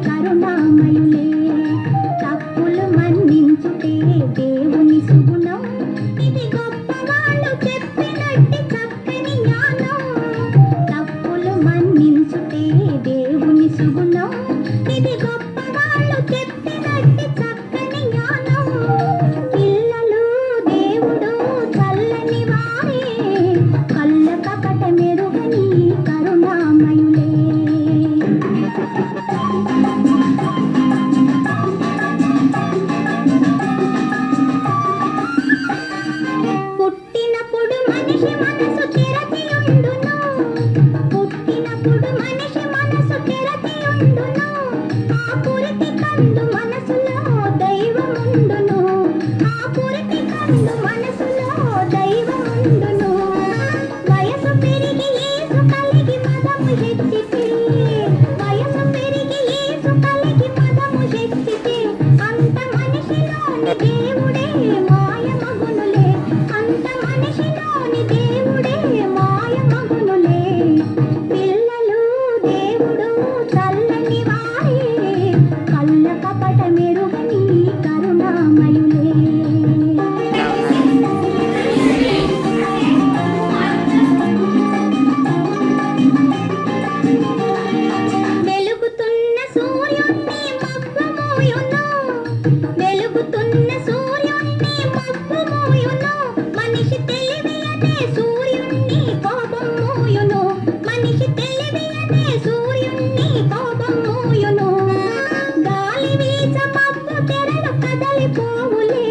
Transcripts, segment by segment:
కరుణామయులే. తప్పులు మన్నించుటే దేవుని సుగుణం, ఇది గొప్పవాళ్ళు చెప్పినట్టి చక్కని జ్ఞానం. తప్పులు మన్నించుటే దేవుని సుగుణం, ఇది గొప్పవాళ్ళు చెప్పినట్టి చక్కని జ్ఞానం. పిల్లలు దేవుడు చల్లని వారే, కళ్ళ కపట మెరుగని కరుణామయులే. పుట్టినప్పుడు మనిషి మనసు తెరచి ఉండును, పుట్టినప్పుడు మనిషి మనసు తెరచి ఉండును. ఆ పురిటి కందు మనసులో దైవముండును, ఆ పురిటి కందు మనసులో దైవముండును. వయసు పెరిగి యేసు కలిగి మదము హెచ్చితే, వయసు పెరిగి యేసు కలిగి మదము హెచ్చితే, అంత మనిషిలోని దేవుడే మాయమగునులే, అంత మనిషిలోని దేవుడే మాయమగునులే. పిల్లలు దేవుడు చల్లని వారే, కళ్ళ కపట మెరుగని కరుణామయులే. వెలుగుతున్న సూర్యుణ్ణి మబ్బు మోయును, వెలుగుతున్న సూర్యుణ్ణి మబ్బు మోయును. మనిషి తెలివియదే సూర్యుణ్ణి కోపం మోయును, మనిషి తెలివియదే సూర్యుణ్ణి కోపం మోయును. గాలి వీచ మబ్బు తెరలు కదలిపోవులే,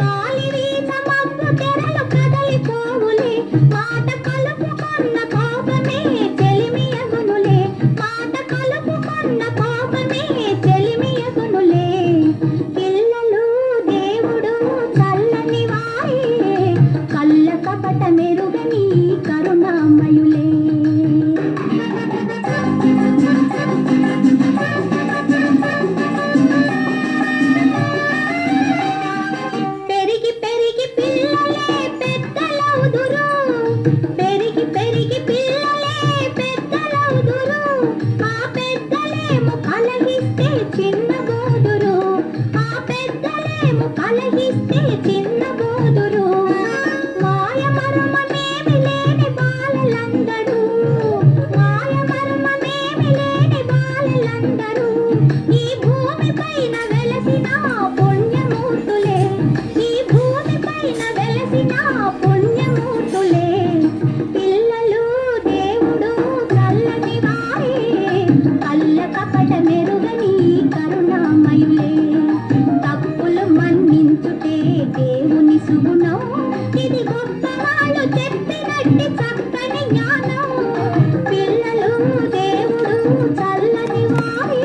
గాలి వీచ మబ్బు తెరలు కదలిపోవులే. మాట కలుపుకున్న కోపమే చెలిమియగునులే, మాట కలుపుకున్న కోపమే చెలిమియగునులే. పిల్లలు దేవుడు చల్లని వారే, కళ్ళ కపట మెరుగని కరుణామయులే. పెరిగి పెరిగి పిల్లలే పెద్దలవుదురు, పెరిగి పెరిగి పిల్లలే పెద్దలవుదురు. ఆ పెద్దలేమో కలహిస్తే చిన్నబోదురు, ఆ పెద్దలేమో కలహిస్తే చిన్నబోదురు. మాయ మర్మమేమి లేని బాలలందరూ, మాయ మర్మమేమి లేని బాలలందరూ. ఈ భూమి పైన వెలసిన పుణ్యమూర్తులే, ఈ భూమి పైన వెలసిన పుణ్యమూర్తులే. పిల్లలు దేవుడు చల్లని వారే, కళ్ళ కపట మెరుగని కరుణామయులే. తప్పులు మన్నించుటే దేవుని సుగుణం, ఇది గొప్పవాళ్ళు చెప్పినట్టి చక్కని జ్ఞానం. పిల్లలు దేవుడు చల్లని వారే,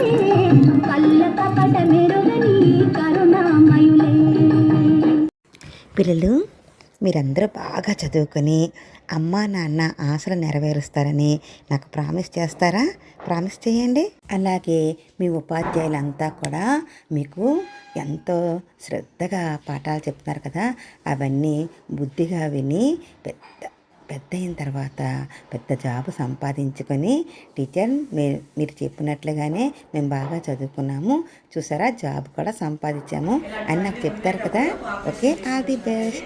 కళ్ళ కపట మెరుగని కరుణామయులే. పిల్లలు, మీరందరూ బాగా చదువుకొని అమ్మా నాన్న ఆశలు నెరవేరుస్తారని నాకు ప్రామిస్ చేస్తారా? ప్రామిస్ చేయండి. అలాగే మీ ఉపాధ్యాయులంతా కూడా మీకు ఎంతో శ్రద్ధగా పాఠాలు చెప్తున్నారు కదా, అవన్నీ బుద్ధిగా విని పెద్ద అయిన తర్వాత పెద్ద జాబు సంపాదించుకొని టీచర్ మీరు చెప్పినట్లుగానే మేము బాగా చదువుకున్నాము, చూసారా జాబ్ కూడా సంపాదించాము అని నాకు చెప్తారు కదా. Okay, all the best.